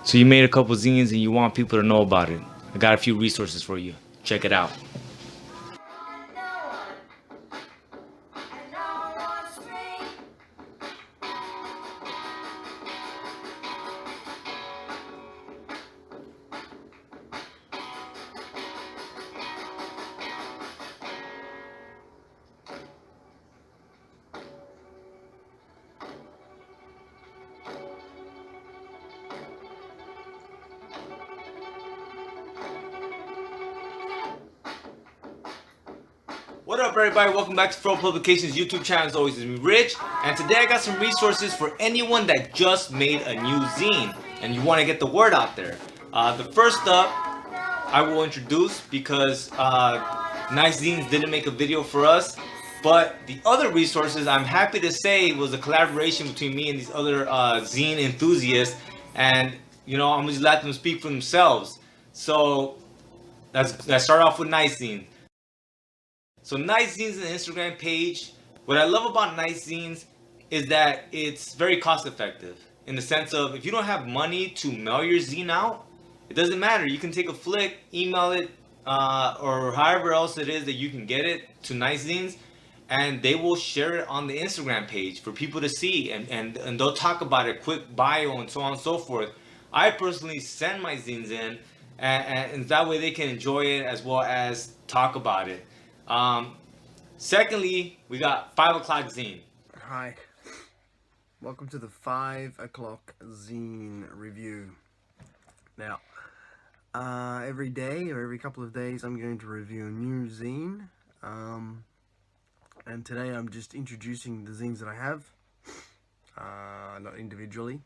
So you made a couple zines and you want people to know about it. I got a few resources for you. Check it out. What up, everybody? Welcome back to Fro Publications YouTube channel. As always, it's me, Rich, and today I got some resources for anyone that just made a new zine and you want to get the word out there. The first up I will introduce because NICEZINES didn't make a video for us, but the other resources I'm happy to say was a collaboration between me and these other zine enthusiasts, and you know, I'm just let them speak for themselves. So let's start off with NICEZINES. So NICEZINES is an Instagram page. What I love about NICEZINES is that it's very cost effective in the sense of if you don't have money to mail your zine out, it doesn't matter. You can take a flick, email it, or however else it is that you can get it to NICEZINES, and they will share it on the Instagram page for people to see, and they'll talk about it, quick bio and so on and so forth. I personally send my zines in, and that way they can enjoy it as well as talk about it. Secondly, we got 5 o'clock zine. Hi, welcome to the 5 o'clock zine review. Now, every day or every couple of days I'm going to review a new zine, and today I'm just introducing the zines that I have, not individually,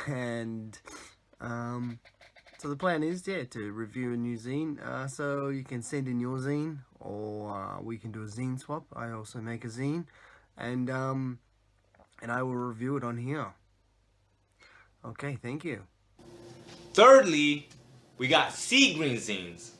and so the plan is, to review a new zine, so you can send in your zine, or we can do a zine swap. I also make a zine, and I will review it on here. Okay, thank you. Thirdly, we got SEAGREEENS zines.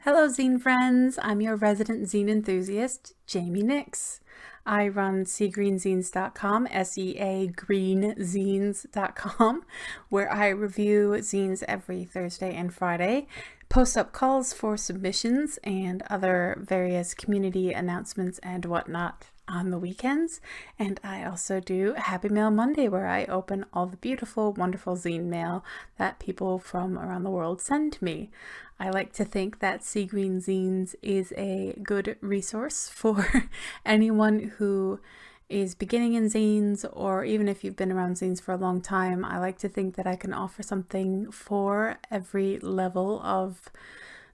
Hello zine friends, I'm your resident zine enthusiast, Jamie Nix. I run SEAGREENZines.com, SEAGREENZines.com, where I review zines every Thursday and Friday, post up calls for submissions and other various community announcements and whatnot on the weekends. And I also do Happy Mail Monday, where I open all the beautiful, wonderful zine mail that people from around the world send to me. I like to think that SEAGREEENS Zines is a good resource for anyone who is beginning in zines, or even if you've been around zines for a long time. I like to think that I can offer something for every level of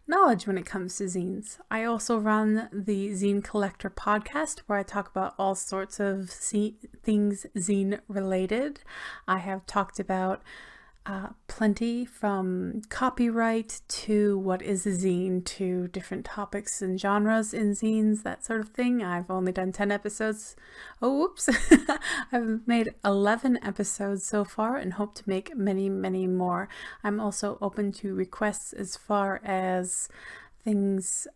knowledge when it comes to zines. I also run the Zine Collector podcast, where I talk about all sorts of things zine related. I have talked about plenty, from copyright to what is a zine to different topics and genres in zines, that sort of thing. I've only done 10 episodes. Oh, whoops. I've made 11 episodes so far and hope to make many, many more. I'm also open to requests as far as things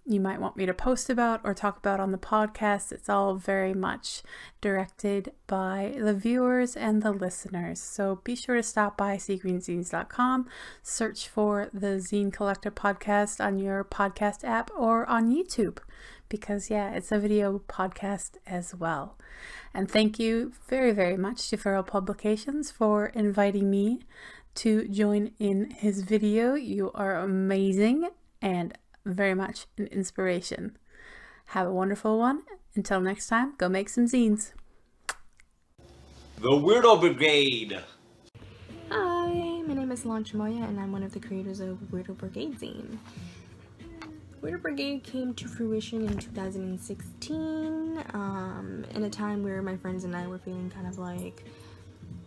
you might want me to post about or talk about on the podcast. It's all very much directed by the viewers and the listeners. So be sure to stop by SEAGREENZines.com, search for the Zine Collector podcast on your podcast app or on YouTube, because it's a video podcast as well. And thank you very, very much to Fro Publications for inviting me to join in his video. You are amazing and very much an inspiration. Have a wonderful one. Until next time, go make some zines. The WEIRDO Brigade. Hi, my name is Launch Moya, and I'm one of the creators of WEIRDO Brigade Zine. WEIRDO Brigade came to fruition in 2016, in a time where my friends and I were feeling kind of like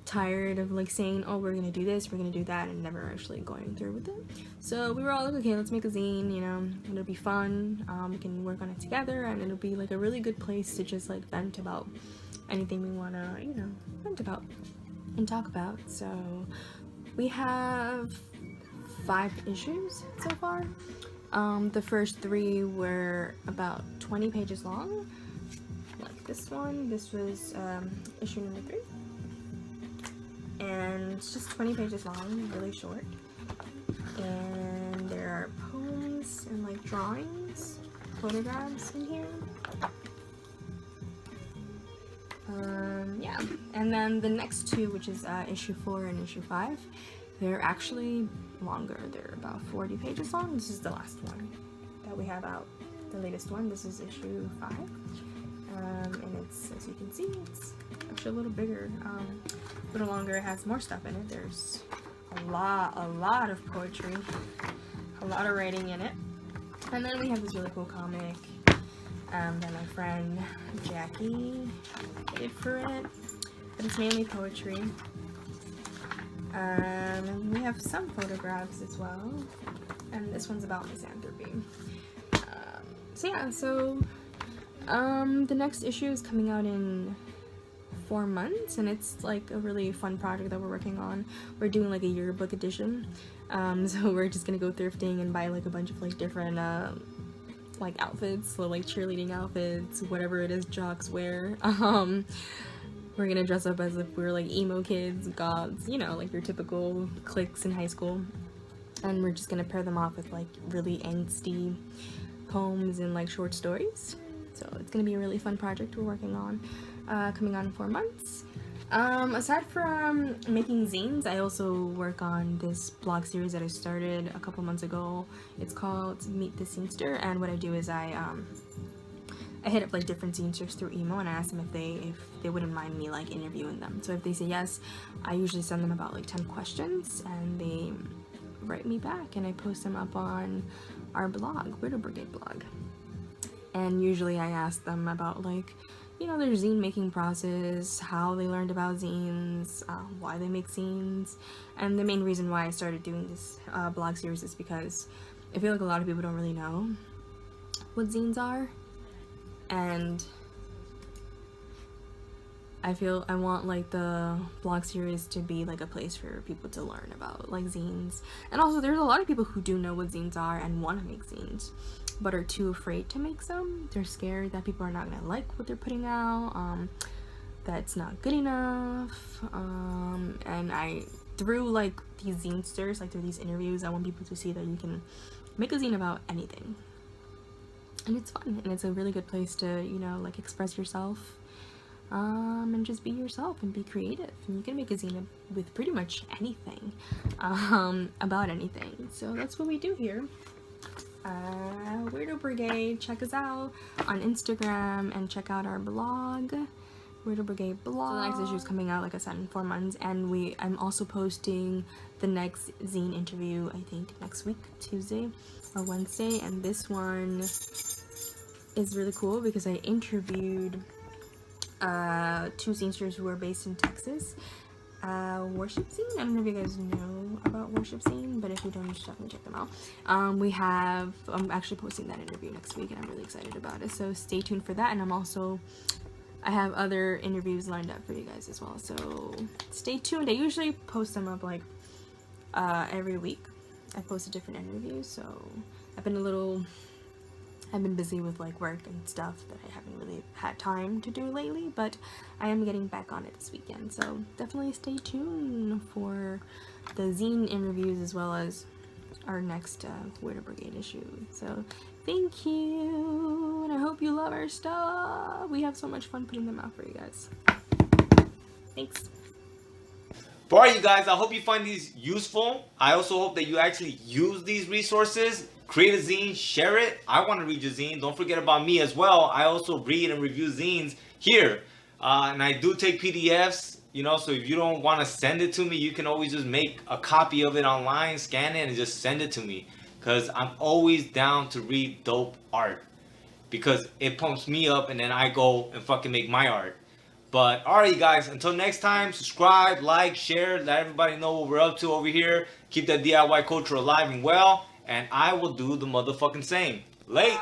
tired of like saying, oh, we're gonna do this, we're gonna do that, and never actually going through with it. So we were all like, okay, let's make a zine, you know, it'll be fun, we can work on it together, and it'll be like a really good place to just like vent about anything we want to, you know, vent about and talk about. So we have 5 issues so far. The first 3 were about 20 pages long, like this one. This was issue number 3. and it's just 20 pages long, really short. And there are poems and like drawings, photographs in here. Yeah, and then the next two, which is issue 4 and issue 5, they're actually longer. They're about 40 pages long. This is the last one that we have out, the latest one. This is issue 5, and it's, as you can see, it's actually a little bigger, a little longer. It has more stuff in it. There's a lot of poetry, a lot of writing in it. And then we have this really cool comic that my friend Jackie did for it, but it's mainly poetry. And we have some photographs as well, and this one's about misanthropy. The next issue is coming out in 4 months, and it's like a really fun project that we're working on. We're doing like a yearbook edition, so we're just gonna go thrifting and buy like a bunch of like different like outfits, so like cheerleading outfits, whatever it is jocks wear. We're gonna dress up as if we're like emo kids, goths, you know, like your typical cliques in high school, and we're just gonna pair them off with like really angsty poems and like short stories. So it's gonna be a really fun project we're working on, coming on in 4 months. Aside from making zines, I also work on this blog series that I started a couple months ago. It's called Meet the Zinester, and what I do is I hit up like different zinesters through email, and I ask them if they wouldn't mind me like interviewing them. So if they say yes, I usually send them about like 10 questions, and they write me back, and I post them up on our blog, WEIRDO Brigade blog. And usually I ask them about like, you know, their zine making process, how they learned about zines, why they make zines. And the main reason why I started doing this blog series is because I feel like a lot of people don't really know what zines are, and I want like the blog series to be like a place for people to learn about like zines. And also there's a lot of people who do know what zines are and want to make zines, but are too afraid to make some. They're scared that people are not gonna like what they're putting out, that's not good enough. And through like these zinesters, like through these interviews, I want people to see that you can make a zine about anything. And it's fun, and it's a really good place to, you know, like express yourself, and just be yourself and be creative. And you can make a zine with pretty much anything, about anything. So that's what we do here. WEIRDO Brigade, check us out on Instagram and check out our blog, WEIRDO Brigade blog. So the next issue is coming out, like I said, in 4 months, and I'm also posting the next zine interview, I think next week, Tuesday or Wednesday, and this one is really cool because I interviewed 2 zinesters who are based in Texas. Worship Zine, I don't know if you guys know about Worship Zine, but if you don't, you should definitely check them out. I'm actually posting that interview next week, and I'm really excited about it, so stay tuned for that. And I have other interviews lined up for you guys as well, so stay tuned. I usually post them up like every week. I post a different interview, so I've been busy with like work and stuff that I haven't really had time to do lately, but I am getting back on it this weekend, so definitely stay tuned for the zine interviews as well as our next WEIRDO Brigade issue. So thank you, and I hope you love our stuff. We have so much fun putting them out for you guys. Thanks. For all you guys, I hope you find these useful. I also hope that you actually use these resources. Create a zine, share it. I want to read your zine. Don't forget about me as well. I also read and review zines here. And I do take PDFs, you know, so if you don't want to send it to me, you can always just make a copy of it online, scan it, and just send it to me. Because I'm always down to read dope art. Because it pumps me up, and then I go and fucking make my art. But alright, guys, until next time, subscribe, like, share, let everybody know what we're up to over here. Keep that DIY culture alive and well. And I will do the motherfucking same. Late.